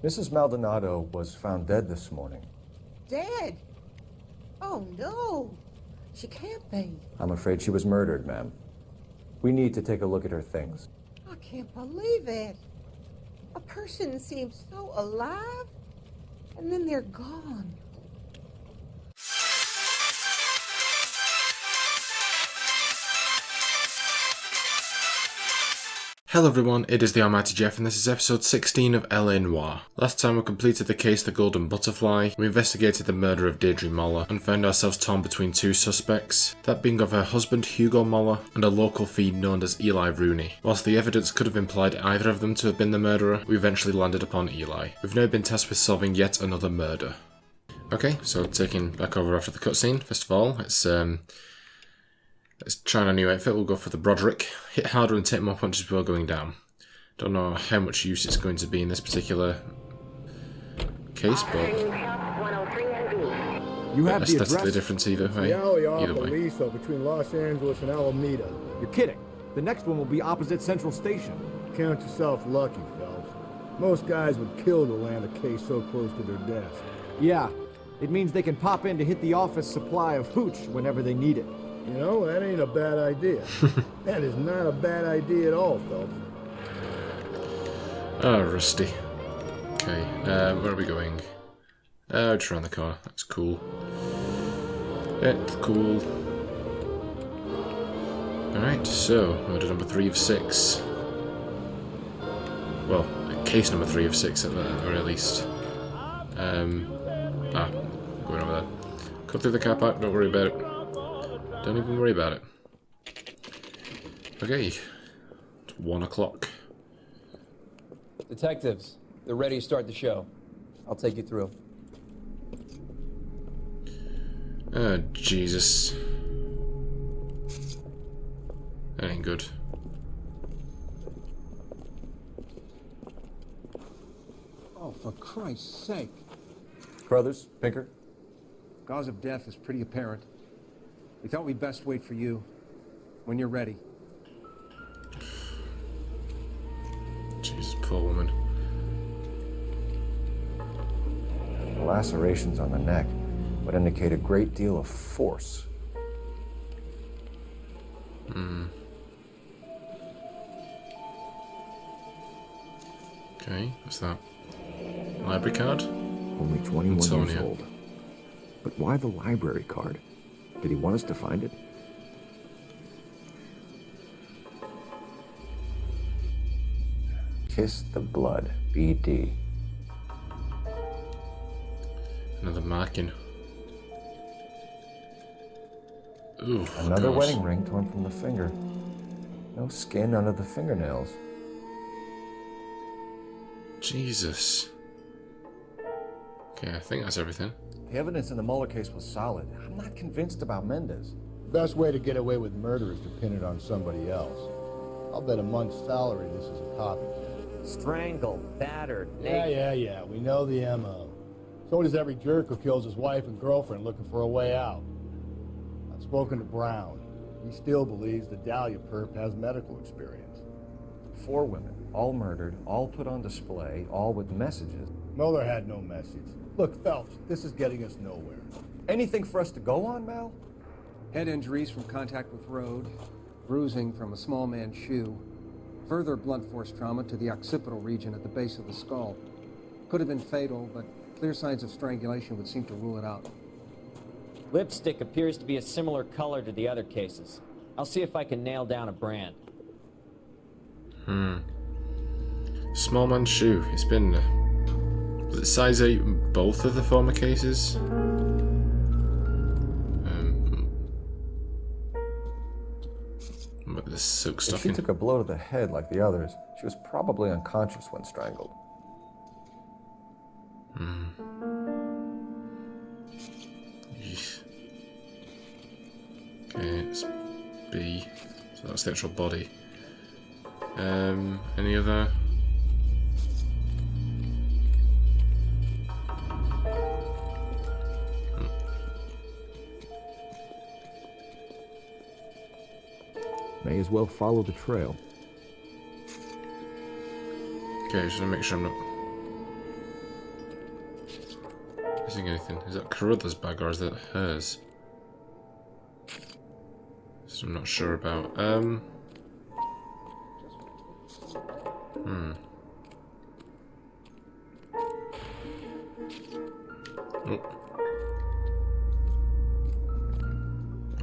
Mrs. Maldonado was found dead this morning. Dead? Oh, no. She can't be. I'm afraid she was murdered, ma'am. We need to take a look at her things. I can't believe it. A person seems so alive, and then they're gone. Hello everyone, it is the Almighty Jeff and this is episode 16 of LA Noire. Last time we completed the case The Golden Butterfly, we investigated the murder of Deirdre Moller and found ourselves torn between two suspects, that being of her husband Hugo Moller and a local feed known as Eli Rooney. Whilst the evidence could have implied either of them to have been the murderer, we eventually landed upon Eli. We've now been tasked with solving yet another murder. Okay, so taking back over after the cutscene, first of all, let's try a new outfit. We'll go for the Broderick. Hit harder and take more punches before going down. Don't know how much use it's going to be in this particular case, but you have the aesthetically address? different either way. The alley off Either way. Aliso between Los Angeles and Alameda. You're kidding. The next one will be opposite Central Station. Count yourself lucky, Phelps. Most guys would kill to land a case so close to their desk. Yeah, it means they can pop in to hit the office supply of hooch whenever they need it. You know, that ain't a bad idea. That is not a bad idea at all, Phelps. Oh, rusty. Okay, where are we going? Just around the car. That's cool. It's cool. Alright, so, murder number 3 of 6. Well, case number 3 of 6 at the very least. Going over there. Go through the car park, don't worry about it. Don't even worry about it. Okay. It's 1 o'clock. Detectives, they're ready to start the show. I'll take you through. Oh, Jesus. That ain't good. Oh, for Christ's sake. Brothers, Pinker? Cause of death is pretty apparent. We thought we'd best wait for you. When you're ready. Jesus, poor woman. The lacerations on the neck would indicate a great deal of force. Okay, what's that? Library card? Only 21 years Antonia. old. But why the library card? Did he want us to find it? Kiss the blood, BD. Another marking. Ooh, Another gosh. wedding ring torn from the finger. No skin under the fingernails. Jesus. Okay, I think that's everything. The evidence in the Mueller case was solid. I'm not convinced about Mendez. The best way to get away with murder is to pin it on somebody else. I'll bet a month's salary this is a copycat. Strangled, battered, Yeah. We know the M.O. So does every jerk who kills his wife and girlfriend looking for a way out. I've spoken to Brown. He still believes the Dahlia perp has medical experience. 4 women, all murdered, all put on display, all with messages. Mueller had no message. Look, Phelps, this is getting us nowhere. Anything for us to go on, Mal? Head injuries from contact with road. Bruising from a small man's shoe. Further blunt force trauma to the occipital region at the base of the skull. Could have been fatal, but clear signs of strangulation would seem to rule it out. Lipstick appears to be a similar color to the other cases. I'll see if I can nail down a brand. Small man's shoe. It's been... was it size 8 in both of the former cases? But the silk If she stocking. took a blow to the head like the others, she was probably unconscious when strangled. Yeesh. Okay, it's B. So that's the actual body. Any other? May as well follow the trail. Okay, just to make sure I'm not Missing anything? Is that Carruthers' bag or is that hers? So I'm not sure about. Oh.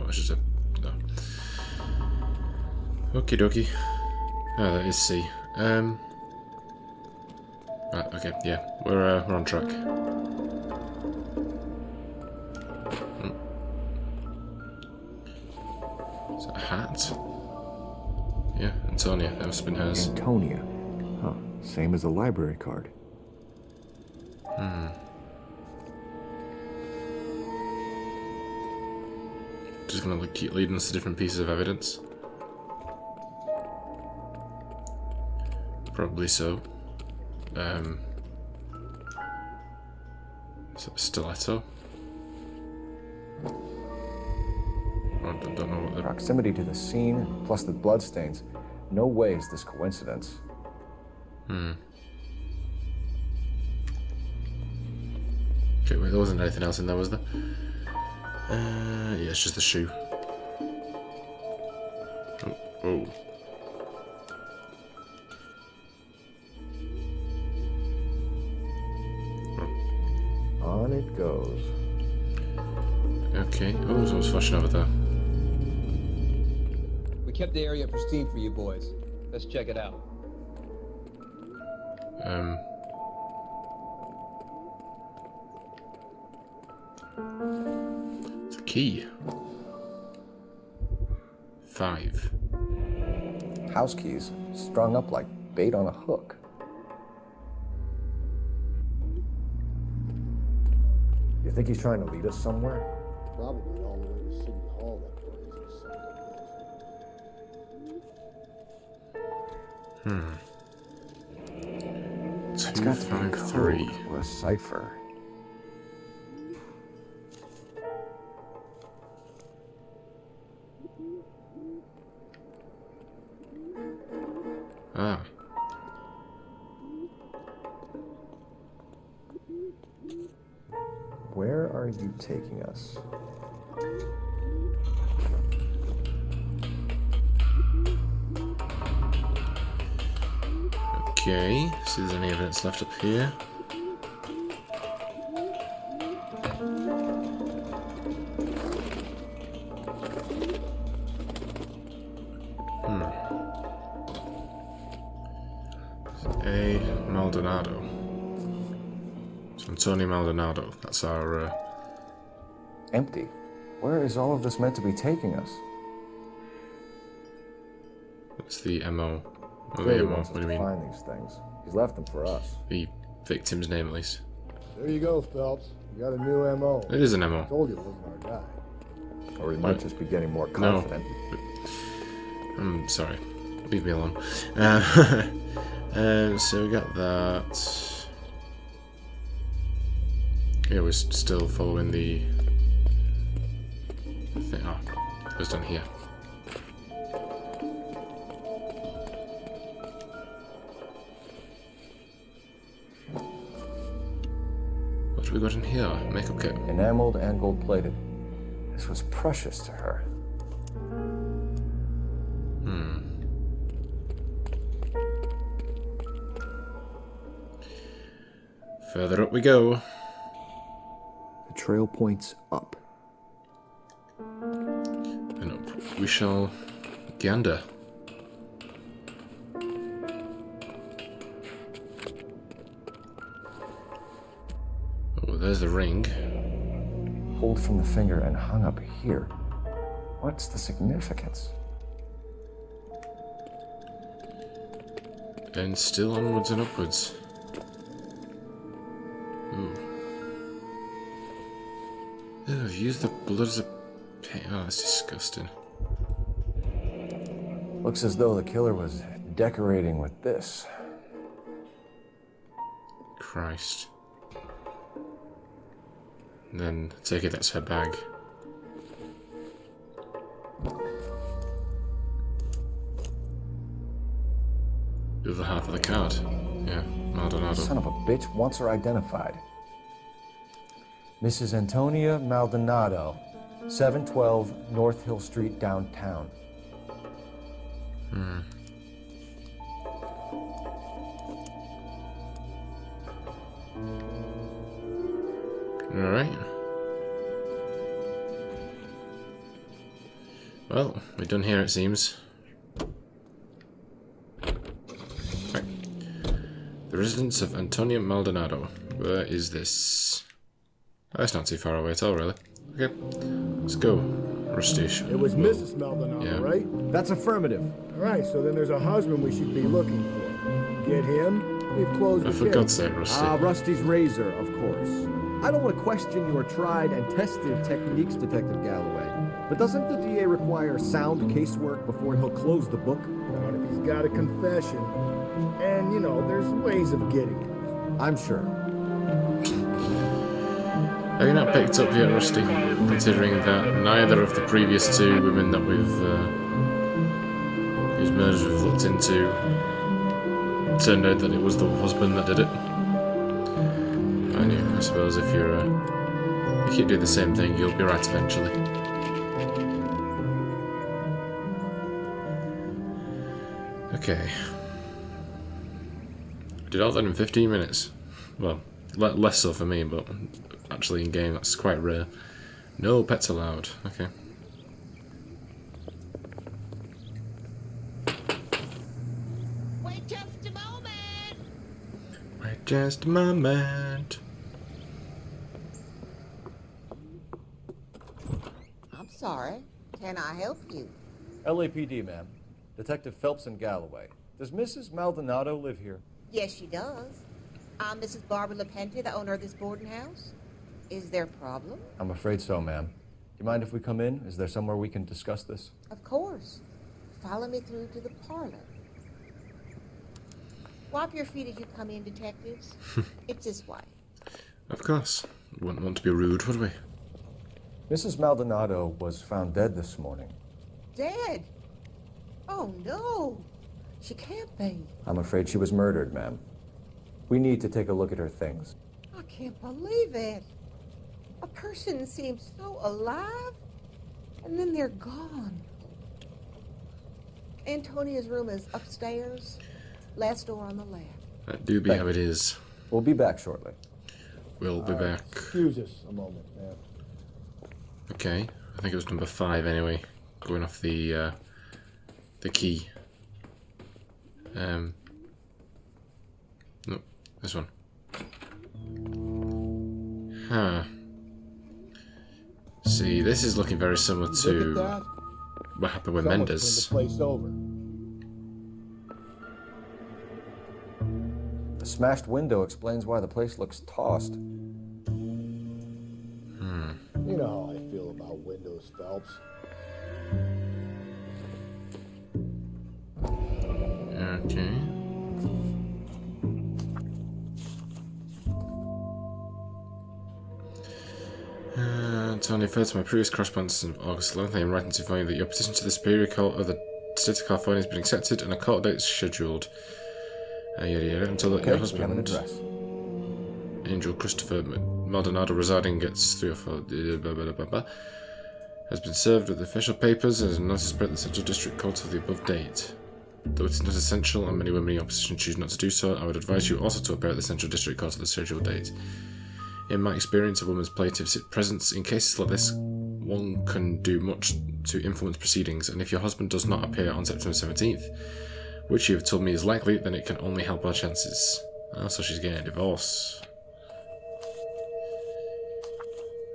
Oh, it's just a. No. Okie dokie. Oh, that is C. Right, okay, yeah. We're on track. Is that a hat? Yeah, Antonia. That must have been hers. Antonia. Huh. Same as the library card. Just gonna keep leading us to different pieces of evidence. Probably so. Is that a stiletto? I don't know what the... Proximity to the scene, plus the bloodstains. No way is this coincidence. Okay, wait, there wasn't anything else in there, was there? Yeah, it's just the shoe. Oh. On it goes. Okay. Oh, someone's flashing over there. We kept the area pristine for you boys. Let's check it out. It's a key. 5. House keys, strung up like bait on a hook. You think he's trying to lead us somewhere? Probably all the way to City Hall, that place. It's got to be 253. code or a cipher. Ah. Where are you taking us? Okay. See if there's any evidence left up here. A. Maldonado. So Antonia Maldonado. That's our. Empty. Where is all of this meant to be taking us? That's the MO. Oh, Clearly the MO. wants What us do you to mean? find these things. He's left them for us. The victim's name, at least. There you go, Phelps. You got a new M.O. It is an MO. Told you it wasn't our guy. Or he might just be getting more confident. No. I'm sorry. Leave me alone. So we got that. Yeah, we're still following the thing. Oh, it was done here. What have we got in here? Makeup kit. Enameled and gold-plated. This was precious to her. Further up we go. The trail points up. And up we shall gander. Oh, there's the ring. Pulled from the finger and hung up here. What's the significance? And still onwards and upwards. Ooh. Ew, I've used the blood as a paint. Oh, that's disgusting. Looks as though the killer was decorating with this. Christ. And then, I take it that's her bag. The other half of the card. Yeah, Maldonado. Son of a bitch wants her identified. Mrs. Antonia Maldonado, 712 North Hill Street, downtown. Alright. Well, we're done here, it seems. Right. The residence of Antonia Maldonado. Where is this? Oh, it's not too far away at all, really. Okay, let's go. Rusty. It was Mrs. Maldonado, Yeah. right? That's affirmative. All right, so then there's a husband we should be looking for. Get him. We've closed Oh, the for case. God's sake, Rusty. Rusty's razor, of course. I don't want to question your tried and tested techniques, Detective Galloway. But doesn't the DA require sound casework before he'll close the book? Not if he's got a confession. And, you know, there's ways of getting it. I'm sure. Have you not picked up yet, Rusty? Considering that neither of the previous two women that whose murders we've looked into turned out that it was the husband that did it. I suppose if you keep doing the same thing, you'll be right eventually. Okay. I did all that in 15 minutes. Well, less so for me, but actually in game that's quite rare. No pets allowed. Okay. Wait just a moment. Wait just a moment. I'm sorry. Can I help you? LAPD, ma'am. Detective Phelps and Galloway. Does Mrs. Maldonado live here? Yes, she does. I'm Mrs. Barbara LaPente, the owner of this boarding house. Is there a problem? I'm afraid so, ma'am. Do you mind if we come in? Is there somewhere we can discuss this? Of course. Follow me through to the parlor. Wipe your feet as you come in, detectives. It's this way. Of course. Wouldn't want to be rude, would we? Mrs. Maldonado was found dead this morning. Dead? Oh, no. She can't be. I'm afraid she was murdered, ma'am. We need to take a look at her things. I can't believe it. A person seems so alive, and then they're gone. Antonia's room is upstairs, last door on the left. That do be how it is. We'll be back shortly. We'll be back. Excuse us a moment, man. Okay. I think it was number 5 anyway. Going off the key. No, this one. Huh. See, this is looking very similar Look at to that. what happened with Someone's Mendes. turned the place over. The smashed window explains why the place looks tossed. You know how I feel about windows, Phelps. Okay. Tony, referred to my previous correspondence on August 11th. I am writing to find that your petition to the Superior Court of the State of California has been accepted and a court date is scheduled. Yada yada, until your Okay, we have an husband, address. Angel Christopher Maldonado, residing at 304, blah, blah, blah, blah, has been served with the official papers and is notice spread the Central District Court of the above date. Though it is not essential and many women in the opposition choose not to do so, I would advise you also to appear at the Central District Court of the scheduled date. In my experience, a woman's plaintiff's presence in cases like this, one can do much to influence proceedings, and if your husband does not appear on September 17th, which you have told me is likely, then it can only help our chances. So she's getting a divorce.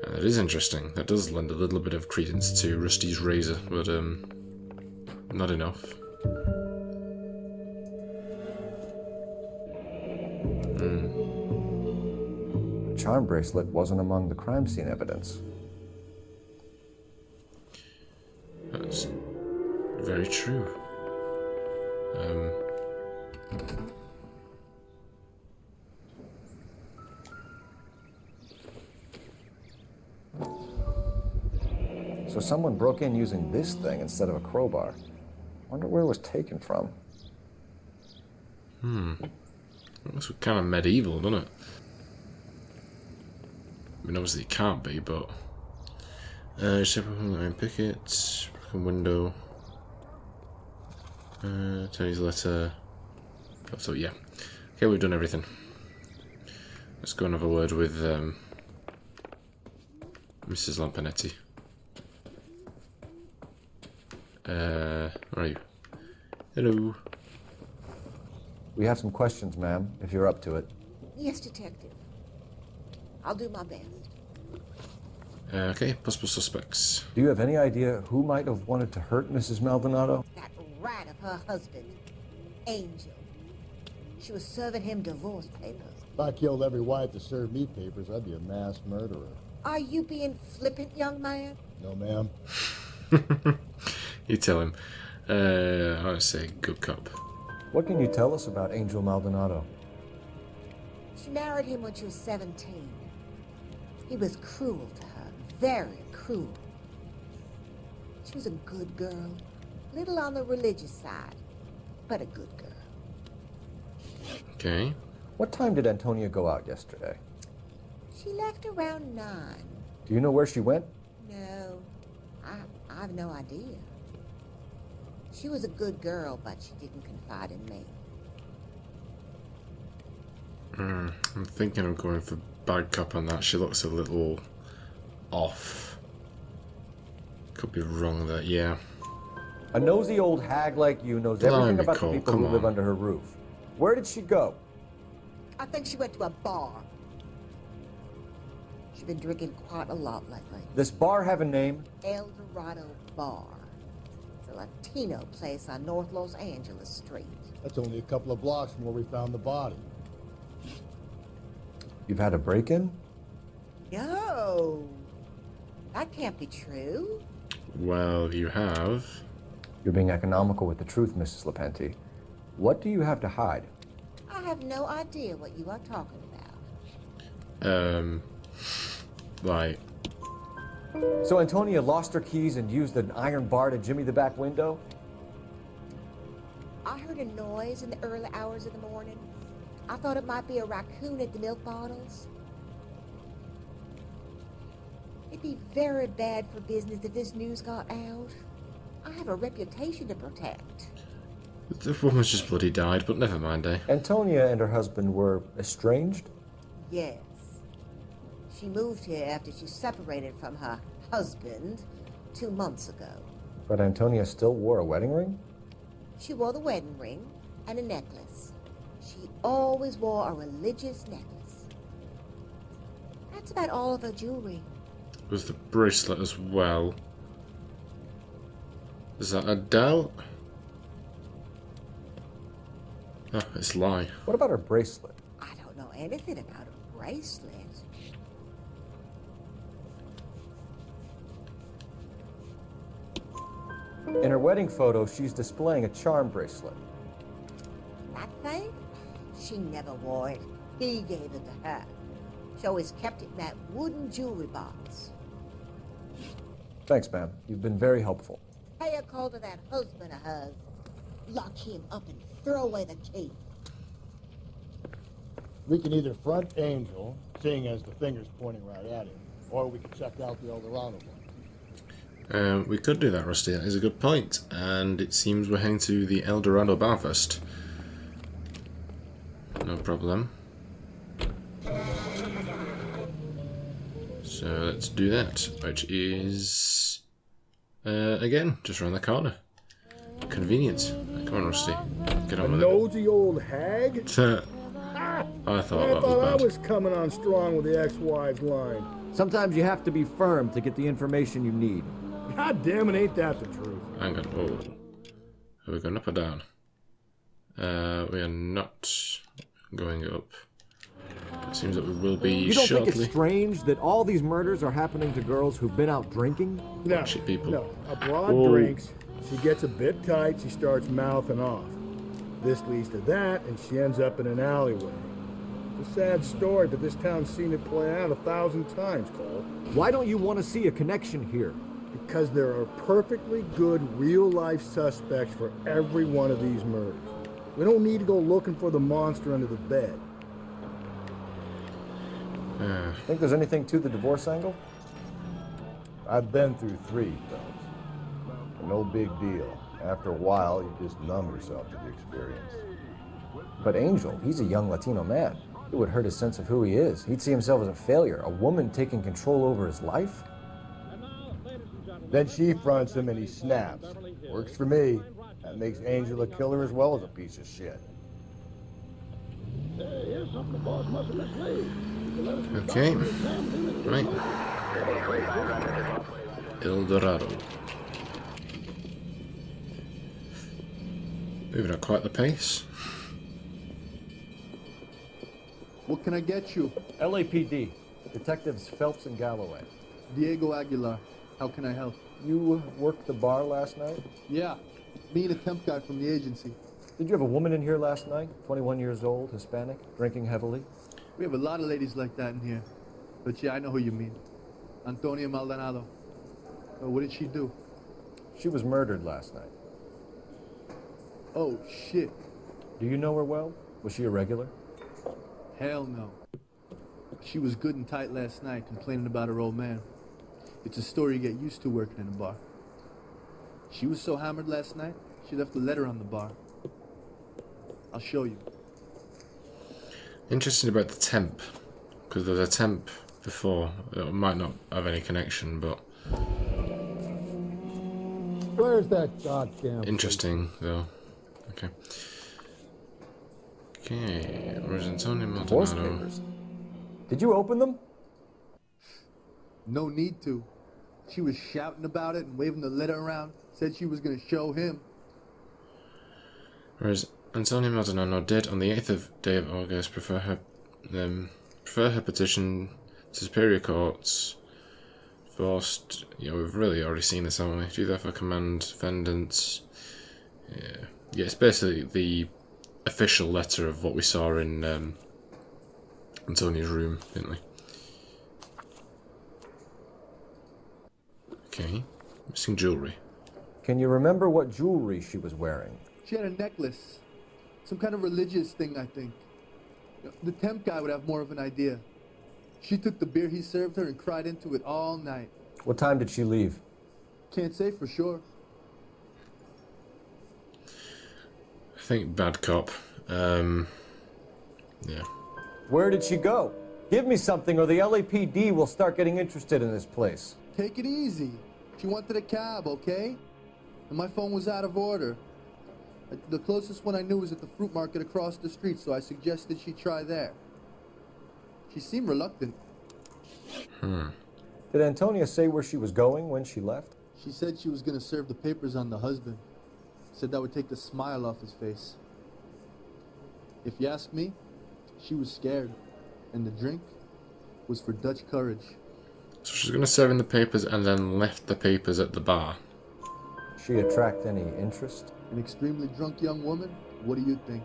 That is interesting. That does lend a little bit of credence to Rusty's razor, but not enough. The charm bracelet wasn't among the crime scene evidence. That's very true. So someone broke in using this thing instead of a crowbar. Wonder where it was taken from. That's kind of medieval, doesn't it? I mean, obviously it can't be, but... Separate iron pickets, broken window. Tony's letter. So, yeah. Okay, we've done everything. Let's go and have a word with Mrs. Lampanetti. Where are you? Hello. We have some questions, ma'am, if you're up to it. Yes, Detective. I'll do my best. Okay, possible suspects. Do you have any idea who might have wanted to hurt Mrs. Maldonado? That rat of her husband, Angel. She was serving him divorce papers. If I killed every wife to serve me papers, I'd be a mass murderer. Are you being flippant, young man? No, ma'am. You tell him. I would say good cop. What can you tell us about Angel Maldonado? She married him when she was 17. He was cruel to her, very cruel. She was a good girl, little on the religious side, but a good girl. Okay. What time did Antonia go out yesterday? She left around 9. Do you know where she went? No, I have no idea. She was a good girl, but she didn't confide in me. I'm thinking of going for bad cop on that. She looks a little off. Could be wrong there, yeah. A nosy old hag like you knows everything about the people who live under her roof. Where did she go? I think she went to a bar. She's been drinking quite a lot lately. This bar have a name? El Dorado Bar. It's a Latino place on North Los Angeles Street. That's only a couple of blocks from where we found the body. You've had a break-in? No, that can't be true. Well, you have. You're being economical with the truth, Mrs. Lepenti. What do you have to hide? I have no idea what you are talking about. Like... So Antonia lost her keys and used an iron bar to jimmy the back window? I heard a noise in the early hours of the morning. I thought it might be a raccoon at the milk bottles. It'd be very bad for business if this news got out. I have a reputation to protect. The woman's just bloody died, but never mind, eh? Antonia and her husband were estranged? Yes. She moved here after she separated from her husband 2 months ago. But Antonia still wore a wedding ring? She wore the wedding ring and a necklace. She always wore a religious necklace. That's about all of her jewelry. With the bracelet as well. Is that Adele? Oh, it's Lie. What about her bracelet? I don't know anything about a bracelet. In her wedding photo, she's displaying a charm bracelet. That thing? She never wore it. He gave it to her. She always kept it in that wooden jewelry box. Thanks, ma'am. You've been very helpful. Pay a call to that husband of hers. Lock him up and throw away the key. We can either front Angel, seeing as the finger's pointing right at him, or we can check out the El Dorado one. We could do that, Rusty. That is a good point. And it seems we're heading to the El Dorado Bar first. No problem. So let's do that, which is again just around the corner. Convenient. Come on, Rusty. Get on with Nosy old hag? it. I thought that was I bad. was coming on strong with the ex-wives line. Sometimes you have to be firm to get the information you need. God damn it, ain't that the truth? Hang on. Oh. Are we going up or down? We are not going up. It seems that we will be You don't shortly. think it's strange that all these murders are happening to girls who've been out drinking? No, Bullshit people. no. A broad Whoa. drinks, she gets a bit tight, she starts mouthing off. This leads to that, and she ends up in an alleyway. It's a sad story, but this town's seen it play out 1,000 times, Cole. Why don't you want to see a connection here? Because there are perfectly good real-life suspects for every one of these murders. We don't need to go looking for the monster under the bed. Think there's anything to the divorce angle? I've been through 3, Phelps. No big deal. After a while, you just numb yourself to the experience. But Angel, he's a young Latino man. It would hurt his sense of who he is. He'd see himself as a failure, a woman taking control over his life. Then she fronts him and he snaps. Works for me. That makes Angel a killer as well as a piece of shit. Okay. Right. El Dorado. Moving at quite the pace. What can I get you? LAPD. Detectives Phelps and Galloway. Diego Aguilar. How can I help? You worked the bar last night? Yeah, me and a temp guy from the agency. Did you have a woman in here last night? 21 years old, Hispanic, drinking heavily? We have a lot of ladies like that in here. But yeah, I know who you mean. Antonia Maldonado. What did she do? She was murdered last night. Oh, shit. Do you know her well? Was she a regular? Hell no. She was good and tight last night, complaining about her old man. It's a story you get used to working in a bar. She was so hammered last night, she left a letter on the bar. I'll show you. Interesting about the temp, because there's a temp before. It might not have any connection, but Where's that goddamn... interesting though. Okay. Okay, where's Antonia Divorce Maldonado? papers. Did you open them? No need to. She was shouting about it and waving the letter around. Said she was going to show him. Whereas Antonia Maldonado did on the 8th day of August prefer her petition to Superior Courts. Forced, we've really already seen this, haven't we? Do therefore command defendants. Yeah, it's basically the official letter of what we saw in Antonia's room, didn't we? Okay, missing jewelry. Can you remember what jewelry she was wearing? She had a necklace. Some kind of religious thing, I think. The temp guy would have more of an idea. She took the beer he served her and cried into it all night. What time did she leave? Can't say for sure. I think bad cop. Yeah. Where did she go? Give me something or the LAPD will start getting interested in this place. Take it easy. She wanted a cab, okay? And my phone was out of order. The closest one I knew was at the fruit market across the street, so I suggested she try there. She seemed reluctant. Did Antonia say where she was going when she left? She said she was going to serve the papers on the husband. Said that would take the smile off his face. If you ask me, she was scared. And the drink was for Dutch courage. So she's going to serve in the papers and then left the papers at the bar. She attract any interest? An extremely drunk young woman? What do you think?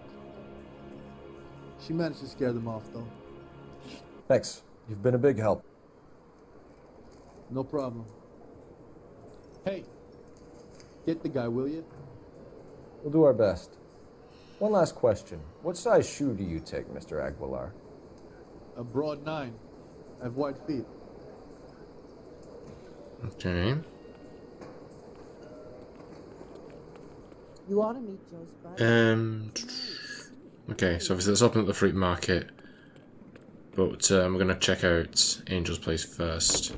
She managed to scare them off, though. Thanks. You've been a big help. No problem. Hey, get the guy, will you? We'll do our best. One last question. What size shoe do you take, Mr. Aguilar? A broad 9. I have white feet. Okay. You ought to meet Joe's brother. Okay, so obviously let's open up the fruit market. But we're going to check out Angel's place first.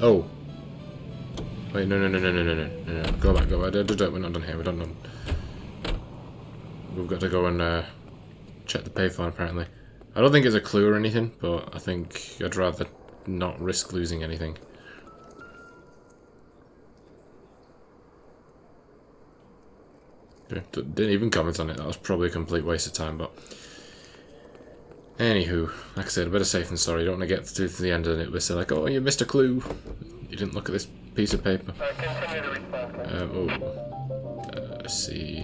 Oh. Wait, no. Go back. We're not done here. We're not done. We've got to go and check the payphone, apparently. I don't think it's a clue or anything, but I think I'd rather not risk losing anything. Okay, didn't even comment on it. That was probably a complete waste of time, but... Anywho, like I said, better safe than sorry. You don't want to get to the end of it with say like, oh, you missed a clue. You didn't look at this piece of paper. Let's see.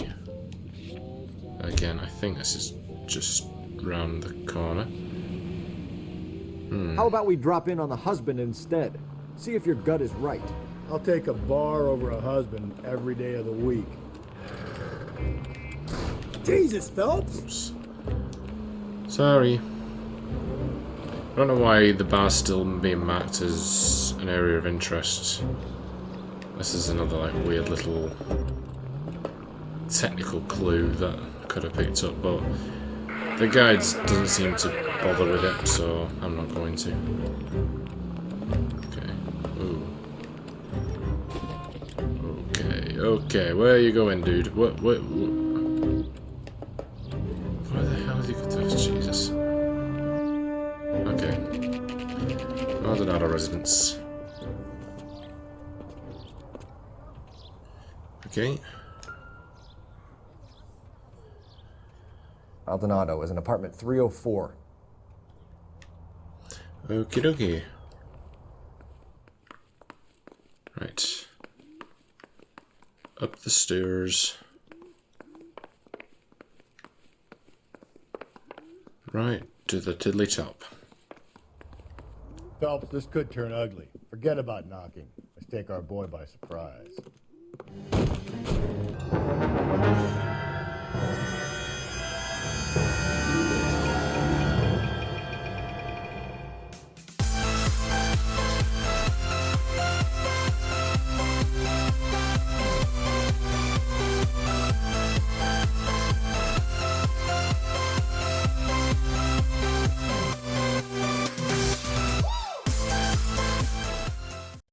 Again, I think this is just round the corner. How about we drop in on the husband instead? See if your gut is right. I'll take a bar over a husband every day of the week. Jesus, Phelps! Oops. Sorry. I don't know why the bar's still being marked as an area of interest. This is another like weird little technical clue that I could have picked up, but the guide doesn't seem to bother with it, so I'm not going to. Okay. Ooh. Okay, where are you going, dude? Where the hell did you go to? Jesus. Okay. Maldonado Residence. Okay. Maldonado is in apartment 304. Okie dokie. Right. Up the stairs. Right, to the tiddly top. Phelps, this could turn ugly. Forget about knocking. Let's take our boy by surprise.